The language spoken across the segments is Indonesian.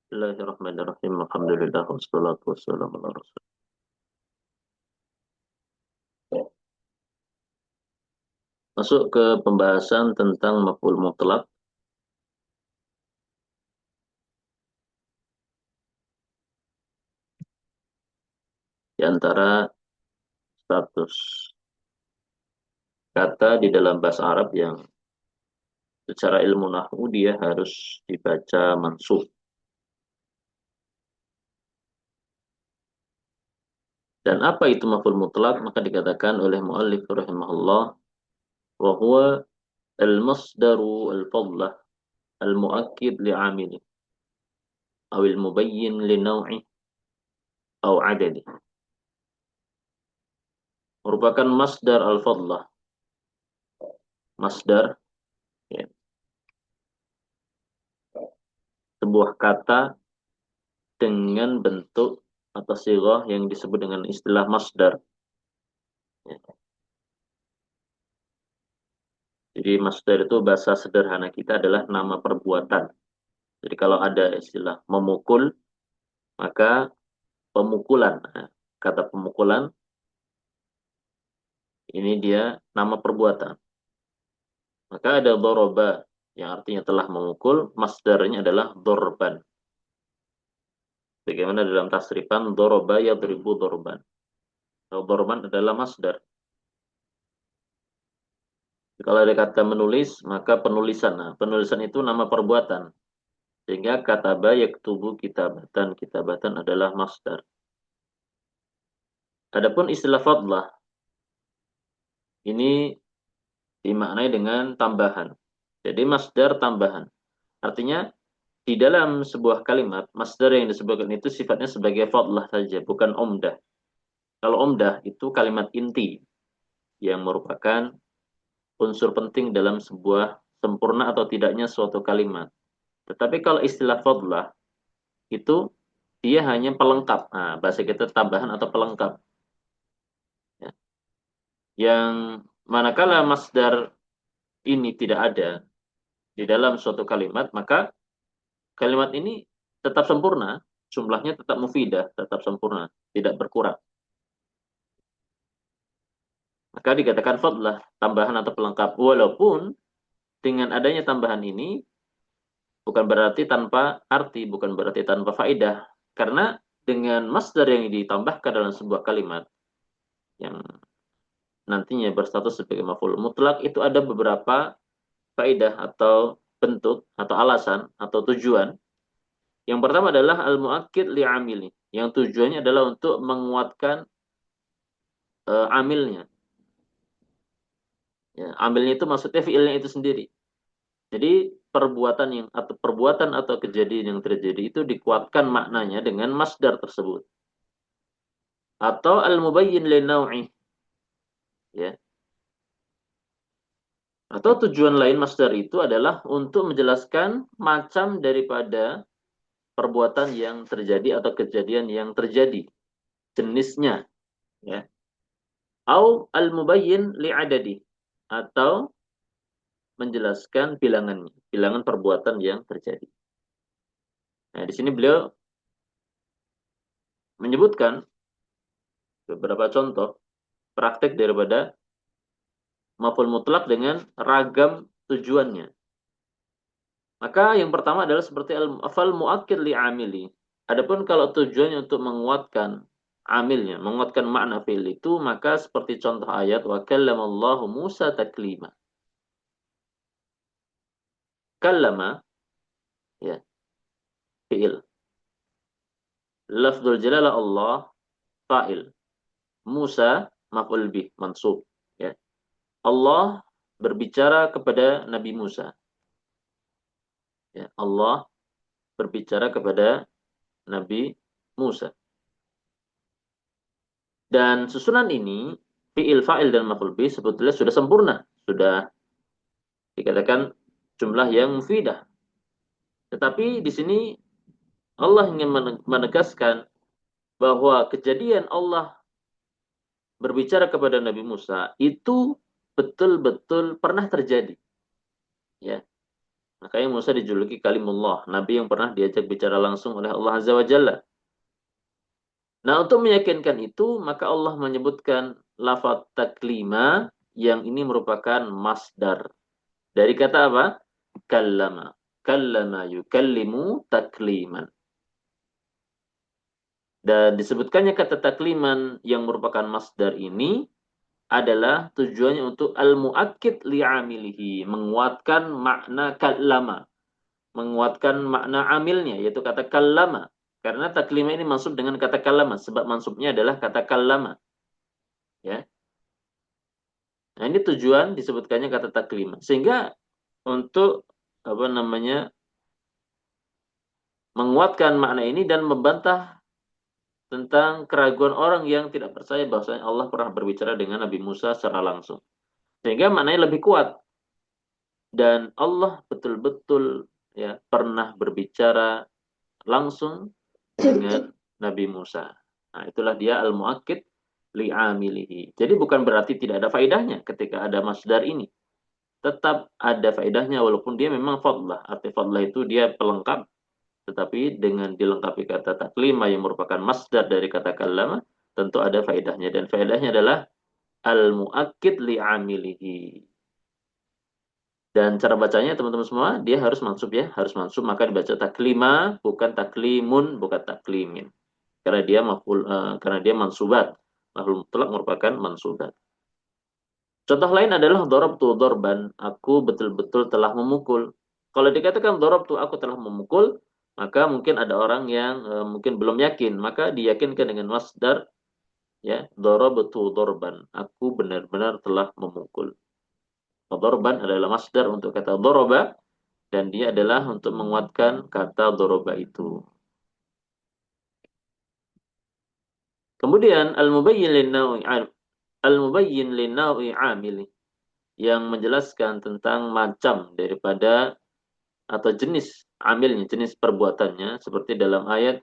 Bismillahirrahmanirrahim. Alhamdulillah wassalatu wassalamu ala Rasulillah. Masuk ke pembahasan tentang maf'ul mutlak. Di antara status kata di dalam bahasa Arab yang secara ilmu nahwu dia harus dibaca mansub. Dan apa itu maf'ul mutlak? Maka dikatakan oleh muallif rahimahullah wa huwa al-masdaru al-fadlah al-muakkid li'amili aw al-mubayyin li naw'i aw adadi. Merupakan masdar al-fadlah. Masdar, ya, sebuah kata dengan bentuk atau sighah yang disebut dengan istilah masdar. Ya. Jadi masdar itu bahasa sederhana kita adalah nama perbuatan. Jadi kalau ada istilah memukul, maka pemukulan. Nah, kata pemukulan ini dia nama perbuatan. Maka ada doroba yang artinya telah memukul, masdarnya adalah dorban. Bagaimana dalam tasrifan doroba yadribu dorban. Dorban adalah masdar. Kalau ada kata menulis, maka penulisan. Nah, penulisan itu nama perbuatan. Sehingga kataba yaktubu kitabatan. Kitabatan adalah masdar. Adapun istilah fadlah, ini dimaknai dengan tambahan. Jadi masdar tambahan. Artinya, di dalam sebuah kalimat, masdar yang disebutkan itu sifatnya sebagai fadlah saja, bukan omdah. Kalau omdah itu kalimat inti, yang merupakan unsur penting dalam sebuah sempurna atau tidaknya suatu kalimat. Tetapi kalau istilah fadlah, itu dia hanya pelengkap. Nah, bahasa kita tambahan atau pelengkap. Ya. Yang manakala masdar ini tidak ada di dalam suatu kalimat, maka kalimat ini tetap sempurna, jumlahnya tetap mufidah, tetap sempurna, tidak berkurang. Maka dikatakan fadlah, tambahan atau pelengkap. Walaupun dengan adanya tambahan ini, bukan berarti tanpa arti, bukan berarti tanpa faedah. Karena dengan masdar yang ditambahkan dalam sebuah kalimat, yang nantinya berstatus sebagai maf'ul mutlak, itu ada beberapa faedah atau bentuk atau alasan atau tujuan. Yang pertama adalah al-muakkid li'amili, yang tujuannya adalah untuk menguatkan amilnya. Ya, amilnya itu maksudnya fiilnya itu sendiri. Jadi perbuatan atau kejadian yang terjadi itu dikuatkan maknanya dengan masdar tersebut. Atau al-mubayyin li naw'i, ya. Atau tujuan lain masdar itu adalah untuk menjelaskan macam daripada perbuatan yang terjadi atau kejadian yang terjadi, jenisnya, ya. Au al-mubayyin li'adadi, atau menjelaskan bilangannya, bilangan perbuatan yang terjadi. Nah, di sini beliau menyebutkan beberapa contoh praktek daripada maf'ul mutlak dengan ragam tujuannya. Maka yang pertama adalah seperti al-fal muakkid li amili. Adapun kalau tujuannya untuk menguatkan amilnya, menguatkan makna fi'il itu, maka seperti contoh ayat wa kallamallahu Musa taklima. Kallama, ya, fi'il. Lafdzul jalalah Allah, fa'il. Musa maf'ul bih, mansub, ya. Allah berbicara kepada Nabi Musa. Ya, Allah berbicara kepada Nabi Musa. Dan susunan ini, fi'il, fa'il, dan maf'ul bih sebetulnya sudah sempurna. Sudah dikatakan jumlah yang mufidah. Tetapi di sini Allah ingin menegaskan bahwa kejadian Allah berbicara kepada Nabi Musa itu betul-betul pernah terjadi. Ya. Makanya Musa dijuluki kalimullah, nabi yang pernah diajak bicara langsung oleh Allah Azza wa Jalla. Nah, untuk meyakinkan itu, maka Allah menyebutkan lafaz taklima yang ini merupakan masdar. Dari kata apa? Kallama. Kallama yukallimu takliman. Dan disebutkannya kata takliman yang merupakan masdar ini adalah tujuannya untuk al-muakkid li'amilihi, menguatkan makna kallama, menguatkan makna amilnya, yaitu kata kallama. Karena taklima ini mansub dengan kata kallama, sebab mansubnya adalah kata kallama. Ya. Nah, ini tujuan disebutkannya kata taklima. Sehingga untuk apa namanya menguatkan makna ini dan membantah tentang keraguan orang yang tidak percaya bahwasanya Allah pernah berbicara dengan Nabi Musa secara langsung. Sehingga maknanya lebih kuat dan Allah betul-betul ya pernah berbicara langsung dengan Nabi Musa. Nah, itulah dia al-muakkid li'amilihi. Jadi bukan berarti tidak ada faedahnya ketika ada masdar ini. Tetap ada faedahnya walaupun dia memang fadlah. Arti fadlah itu dia pelengkap, tetapi dengan dilengkapi kata taklima yang merupakan masdar dari kata kallama, tentu ada faedahnya. Dan faedahnya adalah al-muakkid li'amilihi. Dan cara bacanya teman-teman semua, dia harus mansub ya, harus mansub, maka dibaca taklima, bukan taklimun, bukan taklimin. Karena dia karena dia mansubat. Maf'ul mutlak merupakan mansubat. Contoh lain adalah darabtu darban, aku betul-betul telah memukul. Kalau dikatakan darabtu aku telah memukul, maka mungkin ada orang yang mungkin belum yakin, maka diyakinkan dengan masdar ya, darabtu darban, aku benar-benar telah memukul. Darban adalah masdar untuk kata daraba dan dia adalah untuk menguatkan kata daraba itu. Kemudian al-mubayyin lin-naw'i amili yang menjelaskan tentang macam daripada atau jenis amilnya, jenis perbuatannya seperti dalam ayat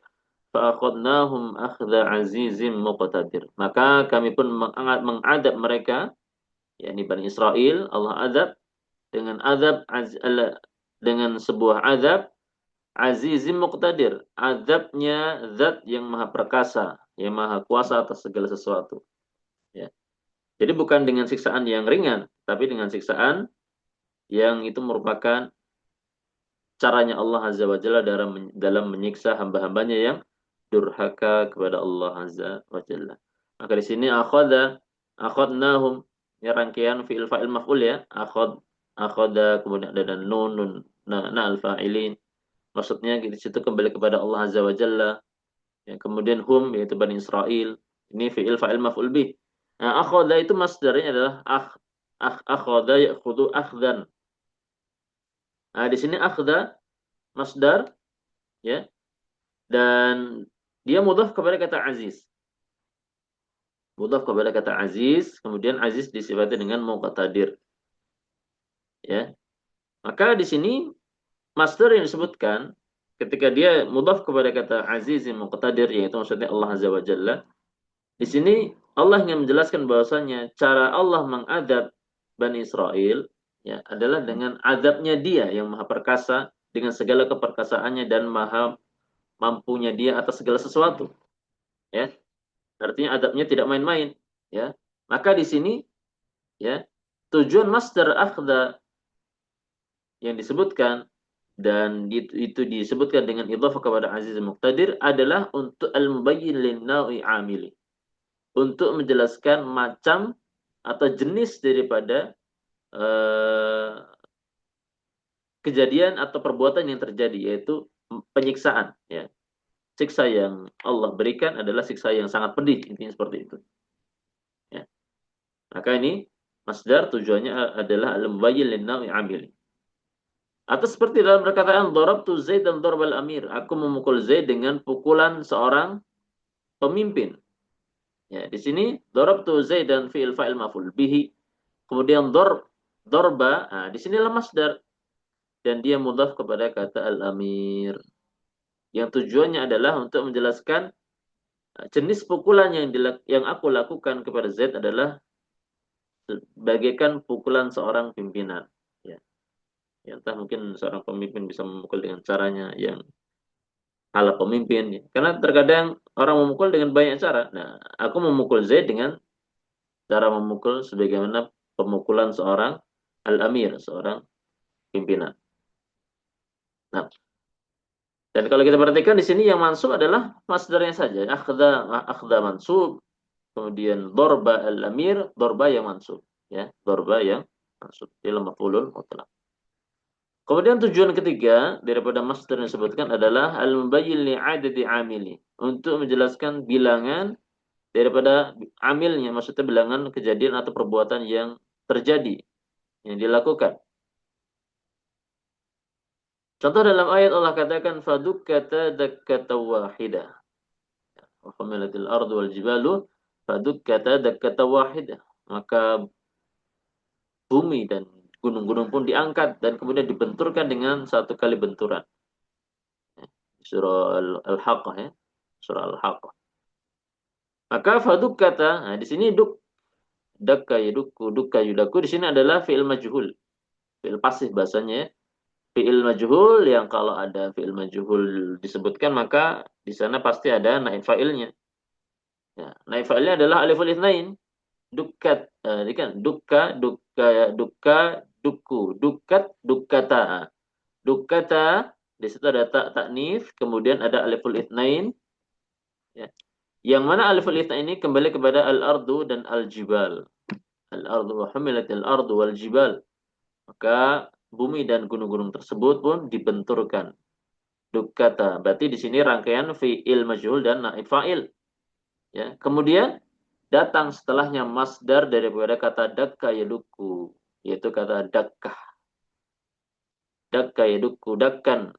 fa'akhadnahum akhdha azizim muqtadir. Maka kami pun mengadab mereka, yakni Bani Israel, Allah adab dengan dengan sebuah azab azizim muqtadir, azabnya zat yang maha perkasa, yang maha kuasa atas segala sesuatu. Ya. Jadi bukan dengan siksaan yang ringan, tapi dengan siksaan yang itu merupakan caranya Allah Azza wa Jalla dalam menyiksa hamba-hambanya yang durhaka kepada Allah Azza wa Jalla. Maka di sini akhadnahum, ini rangkaian fi'il fa'il maf'ul ya. Akhada kemudian ada dan nun na al fa'ilin. Maksudnya di situ kembali kepada Allah Azza wa Jalla. Ya, kemudian hum yaitu Bani Israel. Ini fi'il fa'il maf'ul bih. Nah, akhada itu masdarnya adalah akhada ya'khudhu akhdan. Nah, di sini akhda masdar ya, dan dia mudhaf kepada kata aziz. Mudhaf kepada kata aziz, kemudian aziz disifati dengan muqtadir. Ya. Maka di sini masdar yang disebutkan ketika dia mudhaf kepada kata aziz yang muqtadir, yaitu maksudnya Allah Azza wa Jalla. Di sini Allah ingin menjelaskan bahwasanya cara Allah mengadab Bani Israel ya adalah dengan adabnya dia yang maha perkasa dengan segala keperkasaannya dan maha mampunya dia atas segala sesuatu. Ya, artinya adabnya tidak main-main. Ya, maka di sini ya tujuan masdar akhda yang disebutkan dan itu disebutkan dengan idhafah kepada Aziz Muqtadir adalah untuk al-mubayyin lin-nawi amili. Untuk menjelaskan macam atau jenis daripada kejadian atau perbuatan yang terjadi, yaitu penyiksaan. Ya. Siksa yang Allah berikan adalah siksa yang sangat pedih, intinya seperti itu. Ya. Maka ini masdar tujuannya adalah al-mubayyin lin-nawi amili. Atau seperti dalam perkataan darabtu Zaid dan darbal amir, aku memukul Zaid dengan pukulan seorang pemimpin. Ya, di sini darabtu Zaid dan fi'il fa'il maf'ul bihi. Kemudian darba, nah di sini masdar dan dia mudhaf kepada kata al-amir. Yang tujuannya adalah untuk menjelaskan jenis pukulan yang aku lakukan kepada Zaid adalah bagaikan pukulan seorang pimpinan. Ya. Ya, entah mungkin seorang pemimpin bisa memukul dengan caranya yang ala pemimpin. Ya. Karena terkadang orang memukul dengan banyak cara. Nah, aku memukul Zaid dengan cara memukul sebagaimana pemukulan seorang al-amir, seorang pimpinan. Nah, dan kalau kita perhatikan di sini yang mansub adalah masdarnya saja. Akhda mansub, kemudian dorba al-amir, dorba yang mansub. Ya, dorba yang mansub. Dalam maf'ulun mutlaq. Kemudian tujuan ketiga daripada masdar yang disebutkan adalah al-mubayyin li'adadi amili. Untuk menjelaskan bilangan daripada amilnya, maksudnya bilangan kejadian atau perbuatan yang terjadi, yang dilakukan. Contoh dalam ayat Allah katakan fadukkata dakkata wahidah. Wa humilatil ardu wal jibalu fadukkata dakkata wahidah. Maka bumi dan gunung-gunung pun diangkat dan kemudian dibenturkan dengan satu kali benturan. Surah Al-Haqqah ya. Surah Al-Haqqah. Maka fadukkata, nah di sini dakka yadukku, dukka yudaku di sini adalah fi'il majhul. Fi'il pasif bahasanya ya. Fi'il majhul yang kalau ada fi'il majhul disebutkan maka di sana pasti ada naib fa'ilnya. Ya, naib fa'ilnya adalah aliful itsnain. Dukkat, ini kan dukka, dukku, dukkat, dukkata. Dukkata di situ ada tak taknif, kemudian ada aliful itsnain. Ya. Yang mana aliful itsnain ini kembali kepada al-ardu dan al-jibal. Al-ardu wa humilatil ardu wal jibal. Maka bumi dan gunung-gunung tersebut pun dibenturkan. Dukkata. Berarti di sini rangkaian fi'il majhul dan naib fa'il. Ya. Kemudian datang setelahnya masdar daripada kata dakka yadukku, yaitu kata dakkah. Dakka yadukku, dakkan.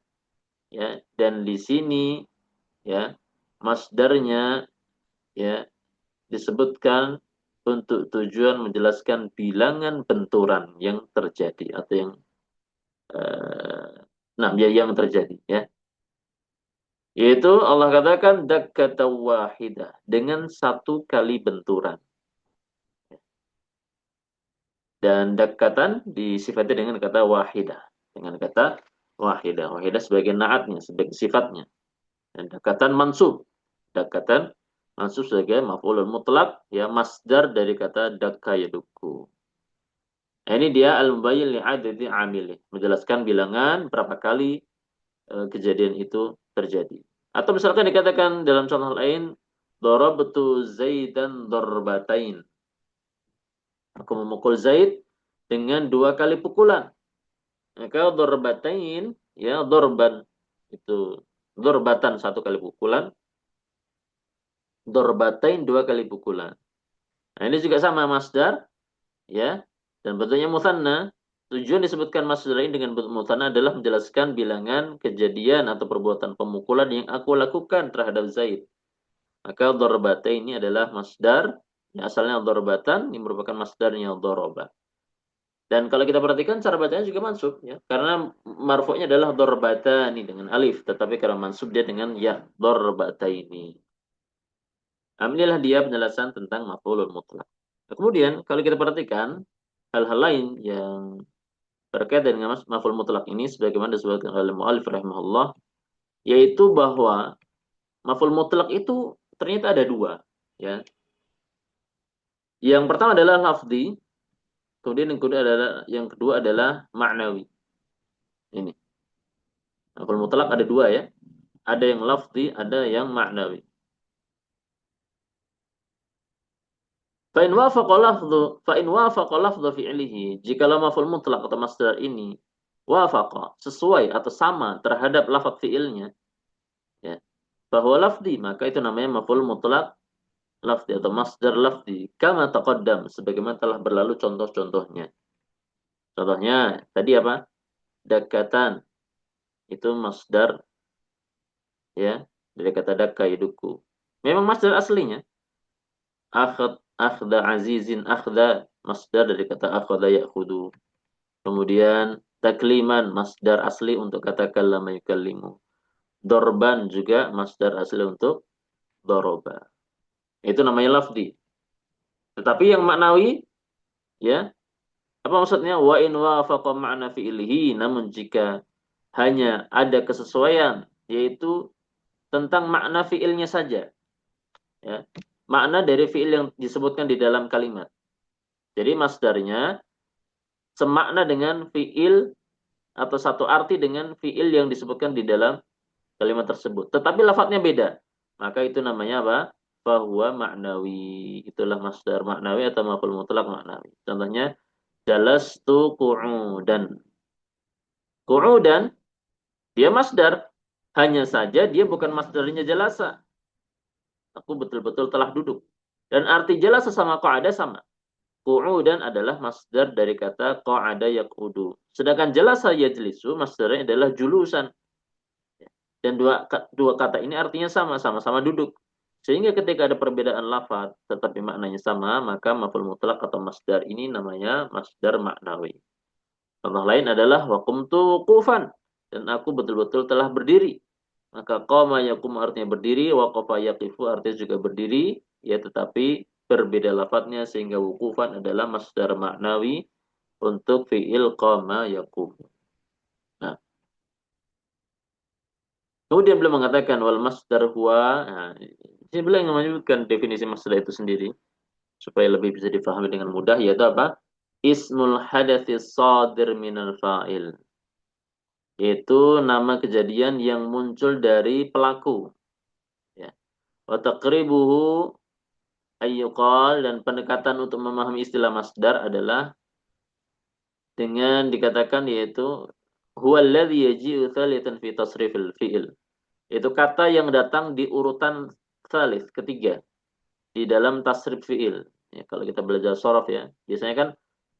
Ya. Dan di sini ya masdarnya ya disebutkan untuk tujuan menjelaskan bilangan benturan yang terjadi atau yang yang terjadi ya. Yaitu Allah katakan dakkata wahidah dengan satu kali benturan. Dan dakkatan disifati dengan kata wahidah. Dengan kata wahidah. Wahidah sebagai naatnya, sebagai sifatnya. Dan dakkatan mansub. Dakkatan mansub sebagai maf'ulun mutlak, ya masdar dari kata dakka yadukku. Nah, ini dia al-mubayyin li'adadi amilih. Menjelaskan bilangan berapa kali kejadian itu terjadi. Atau misalkan dikatakan dalam contoh lain, darabtu Zaidan darbatain. Aku memukul Zaid dengan 2 kali pukulan. Maka darbatain, ya dorban itu dorbatan 1 kali pukulan, dorbatain 2 kali pukulan. Nah ini juga sama masdar, ya, dan bentuknya musanna. Tujuan disebutkan masdar ini dengan bentuk musanna adalah menjelaskan bilangan kejadian atau perbuatan pemukulan yang aku lakukan terhadap Zaid. Maka darbatain ini adalah masdar, yang asalnya darbatan, ini merupakan masdarnya daraba. Dan kalau kita perhatikan cara bacanya juga mansub ya. Karena marfu'nya adalah darbatani dengan alif, tetapi kalau mansub dia dengan ya darbataini. Inilah dia penjelasan tentang maf'ulun mutlak. Nah, kemudian kalau kita perhatikan hal-hal lain yang terkait dengan maf'ul mutlak ini sebagaimana disebutkan oleh mu'allif rahimahullah, yaitu bahwa maf'ul mutlak itu ternyata ada 2 ya. Yang pertama adalah lafzi, kemudian yang kedua adalah ma'nawi. Ini. Maf'ul mutlak ada 2 ya. Ada yang lafzi, ada yang ma'nawi. Fa in wafaqa lafdhu fi'lihi, jikalau maf'ul mutlak atau masdar ini wafaqa, sesuai atau sama terhadap lafaz fi'ilnya, ya. Bahwa lafzi, maka itu namanya maf'ul mutlak lafzi atau masdar lafzi, kama taqaddam, sebagaimana telah berlalu contoh-contohnya. Contohnya tadi apa? Dakatan, itu masdar ya, dari kata dakka yaduku. Memang masdar aslinya. Akhda azizin, akhda masdar dari kata akhda ya'khudu. Kemudian takliman masdar asli untuk kata kallama yukallimu. Dorban juga masdar asli untuk doroba. Itu namanya lafzi. Tetapi yang maknawi ya, Apa maksudnya? Wa in wafaqa ma'na fi'lihi, namun jika hanya ada kesesuaian, yaitu tentang makna fi'ilnya saja, ya. Makna dari fi'il yang disebutkan di dalam kalimat. Jadi masdarnya semakna dengan fi'il atau satu arti dengan fi'il yang disebutkan di dalam kalimat tersebut. Tetapi lafadznya beda. Maka itu namanya apa? Fahuwa ma'nawi. Itulah masdar maknawi atau maf'ul mutlak maknawi. Contohnya, jalastu qu'udan. Qu'udan, dia masdar. Hanya saja dia bukan masdarnya jalasa. Aku betul-betul telah duduk. Dan arti jalasa sama qa'ada sama. Qu'udan adalah masdar dari kata qa'ada yaq'udu. Sedangkan jalasa yajlisu masdarnya adalah julusan. Dan dua kata ini artinya sama, sama-sama duduk. Sehingga ketika ada perbedaan lafaz tetapi maknanya sama, maka maf'ul mutlak atau masdar ini namanya masdar maknawi. Contoh lain adalah waqumtu wuqufan, dan aku betul-betul telah berdiri. Maka qama yaqumu artinya berdiri, waqafa yaqifu artinya juga berdiri, ya tetapi berbeda lafadznya sehingga wuqufan adalah masdar maknawi untuk fi'il qama yaqumu. Nah, kemudian beliau mengatakan wal masdar huwa. Nah, ini beliau yang menyebutkan definisi masdar itu sendiri supaya lebih bisa difahami dengan mudah, yaitu apa? Ismul hadatsis shadir minal fa'il. Yaitu nama kejadian yang muncul dari pelaku. Ya. Wa taqribuhu ayyuqal, dan pendekatan untuk memahami istilah masdar adalah dengan dikatakan yaitu huwa alladhi yaji'u thalithan fi tasrifil fi'il. Itu kata yang datang di urutan tsalits, ketiga, di dalam tasrif fi'il. Ya, kalau kita belajar shorof ya, biasanya kan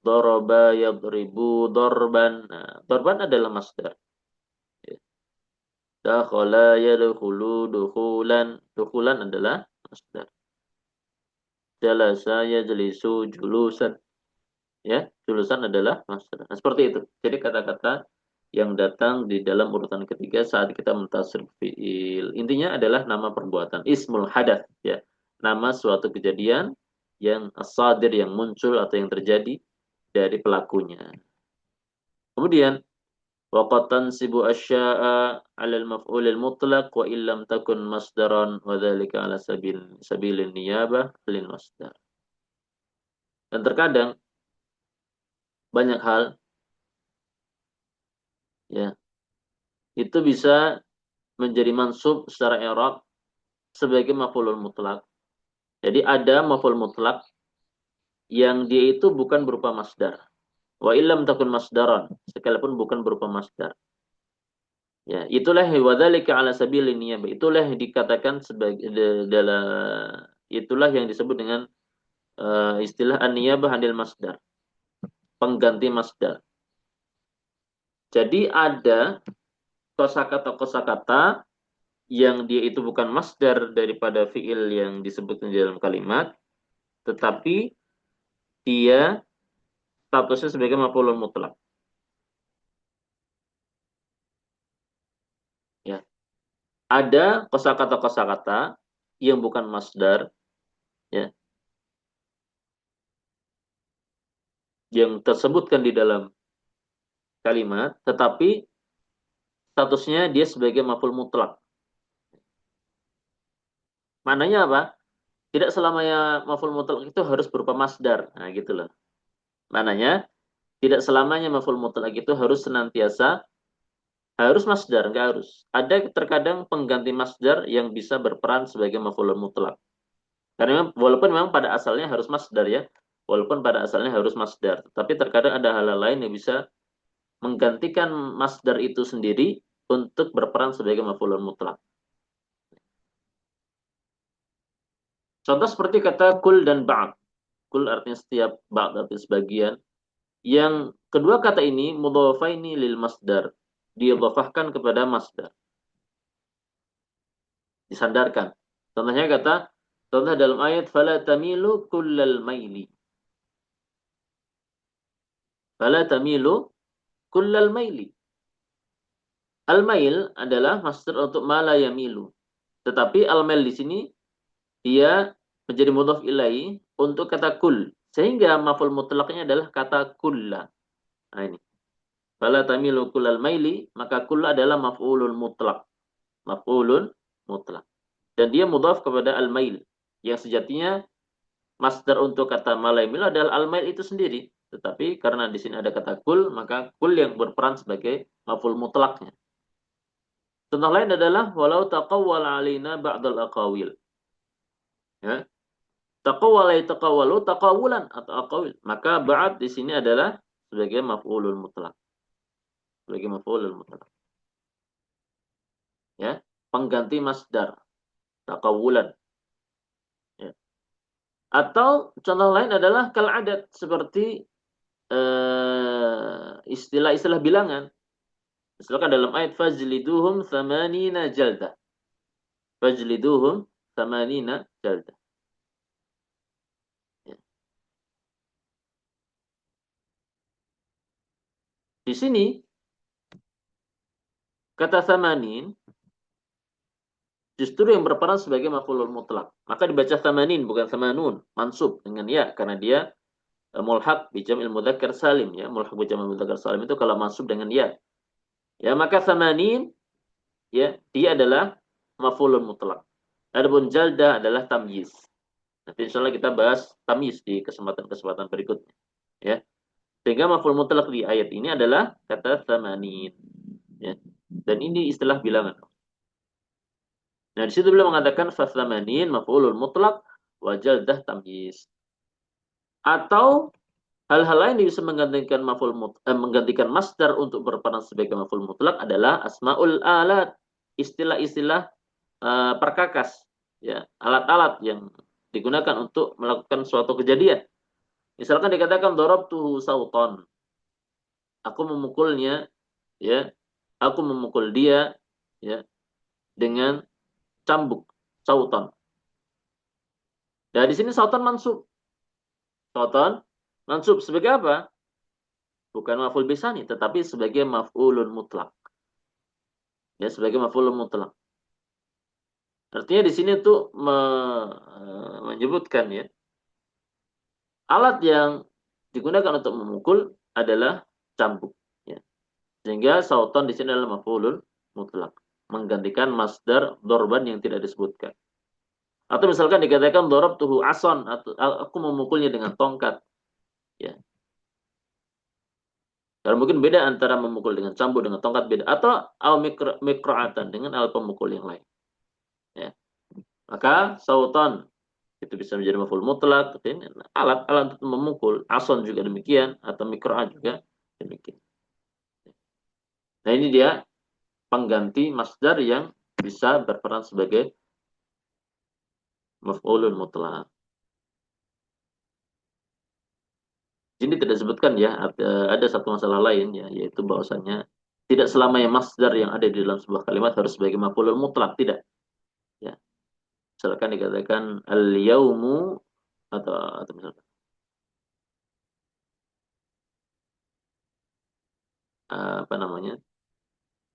doroba yadribu dorban. Nah, dorban adalah masdar. Ya. Dakhala yadkhulu dukhulan. Dukhulan adalah masdar. Jalasa yajlisu julusan. Ya, julusan adalah masdar. Nah, seperti itu. Jadi kata-kata yang datang di dalam urutan ketiga saat kita mentasrif fi'il. Intinya adalah nama perbuatan. Ismul hadath, ya. Nama suatu kejadian yang as-sadir, yang muncul atau yang terjadi dari pelakunya. Kemudian waqad tansibu asya'a 'ala al-maf'ul al-mutlaq wa illam takun masdaran wa dzalika 'ala sabilin niyabah lil masdar. Dan terkadang banyak hal, ya, itu bisa menjadi mansub secara i'rab sebagai maf'ulul mutlak. Jadi ada maf'ul mutlak yang dia itu bukan berupa masdar. Wa illam takun masdaran, sekalipun bukan berupa masdar. Ya, itulah wadzalika ala sabilin niyabah. Itulah yang dikatakan sebagai dalam, itulah yang disebut dengan istilah an-niyabah anil masdar, pengganti masdar. Jadi ada kosakata-kosakata yang dia itu bukan masdar daripada fiil yang disebutkan di dalam kalimat, tetapi dia statusnya sebagai maf'ulun mutlak. Ya. Ada kosakata-kosakata yang bukan masdar, ya, yang tersebutkan di dalam kalimat, tetapi statusnya dia sebagai maf'ul mutlak. Maknanya apa? Tidak selamanya maf'ul mutlak itu harus berupa masdar. Nah, gitu loh. Maknanya tidak selamanya maf'ul mutlak itu harus senantiasa harus masdar, enggak harus. Ada terkadang pengganti masdar yang bisa berperan sebagai maf'ul mutlak. Karena walaupun memang pada asalnya harus masdar ya. Walaupun pada asalnya harus masdar, tapi terkadang ada hal lain yang bisa menggantikan masdar itu sendiri untuk berperan sebagai maf'ul mutlak. Contoh seperti kata kul dan ba'd. Kul artinya setiap, ba'd artinya sebagian. Yang kedua kata ini mudhafaini lil masdar. Diidhafahkan kepada masdar. Disandarkan. Contohnya contoh dalam ayat fala tamilu kullal maili. Fala tamilu kullal maili. Al-mail adalah masdar untuk mala yamilu. Tetapi al-mail di sini dia menjadi mudhaf ilaih untuk kata kul, Sehingga maf'ul mutlaknya adalah kata kulla. Nah ini. Fala tamilu kullal maili, maka kulla adalah maf'ulun mutlak. Maf'ulun mutlak. Dan dia mudhaf kepada al-mail. Yang sejatinya masdar untuk kata malaimil adalah al-mail itu sendiri. Tetapi karena di sini ada kata kul, maka kul yang berperan sebagai maf'ul mutlaknya. Contoh lain adalah walau taqawwal alaina ba'dal aqawil. Ya. Taqawwala taqawwalu taqawulan atau aqawil. Maka ba'd di sini adalah sebagai maf'ulul mutlak. Sebagai maf'ulul mutlak. Ya, pengganti masdar taqawulan. Ya. Atau contoh lain adalah kal adat seperti istilah-istilah bilangan. Misalkan dalam ayat fajliduhum thamanina jaldah. Fajliduhum thamanina jaldah. Ya. Di sini kata thamanin justru yang berperan sebagai maf'ulul mutlak. Maka dibaca thamanin bukan thamanun, mansub dengan ya karena dia mulhaq bi jam'il mudzakkar salim ya. Mulhaq bi jam'il mudzakkar salim itu kalau mansub dengan ya. Ya, maka thamanin ya, dia adalah maf'ulul mutlak. Adapun jalda adalah tamyiz. Nanti insyaallah kita bahas tamyiz di kesempatan-kesempatan berikutnya. Ya. Sehingga maf'ul mutlak di ayat ini adalah kata thamanin. Ya. Dan ini istilah bilangan. Nah, di situ beliau mengatakan fathamanin maf'ulul mutlak wa jaldah tamyiz. Atau hal-hal lain yang bisa menggantikan menggantikan masdar untuk berperan sebagai maf'ul mutlak adalah asmaul alat, istilah-istilah perkakas, ya, alat-alat yang digunakan untuk melakukan suatu kejadian. Misalkan dikatakan darabtuhu sautan. Aku memukulnya, ya. Aku memukul dia, ya, dengan cambuk, sautan. Nah, di sini sautan mansub. Sautan mansub sebagai apa? Bukan maf'ul bisani, tetapi sebagai maf'ulun mutlak. Ya, sebagai maf'ulun mutlak. Artinya di sini tuh menyebutkan ya, alat yang digunakan untuk memukul adalah cambuk. Ya. Sehingga sautan di sini adalah maf'ulun mutlak, menggantikan masdar dorban yang tidak disebutkan. Atau misalkan dikatakan darabtuhu ason, atau aku memukulnya dengan tongkat. Ya. Karena mungkin beda antara memukul dengan cambuk dengan tongkat beda, atau al mikro'atan dengan alat pemukul yang lain. Ya. Maka sautan itu bisa menjadi maf'ul mutlak, alat-alat untuk memukul, ason juga demikian, atau mikro'at juga demikian. Nah, ini dia pengganti masdar yang bisa berperan sebagai maf'ulun mutlak. Ini tidak disebutkan ya, ada satu masalah lain ya, yaitu bahwasanya tidak selamanya masdar yang ada di dalam sebuah kalimat harus sebagai maf'ulun mutlak, tidak. Ya. Misalkan dikatakan al-yaumu atau misalkan apa namanya?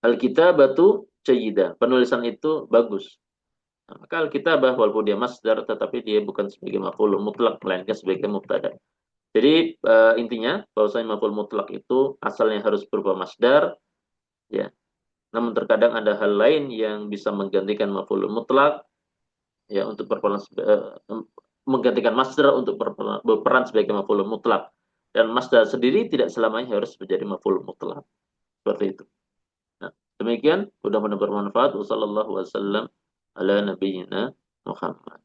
Al-kitabatu jayyida. Penulisan itu bagus. Nah, maka al-kitabah walaupun dia masdar tetapi dia bukan sebagai maf'ulun mutlak melainkan sebagai mubtada. Jadi intinya bahwasanya maf'ul mutlak itu asalnya harus berupa masdar ya. Namun terkadang ada hal lain yang bisa menggantikan maf'ul mutlak ya untuk berperan menggantikan masdar untuk berperan sebagai maf'ul mutlak. Dan masdar sendiri tidak selamanya harus menjadi maf'ul mutlak. Seperti itu. Nah, demikian mudah-mudahan bermanfaat. Wassallallahu wasallam ala nabiyyina Muhammad.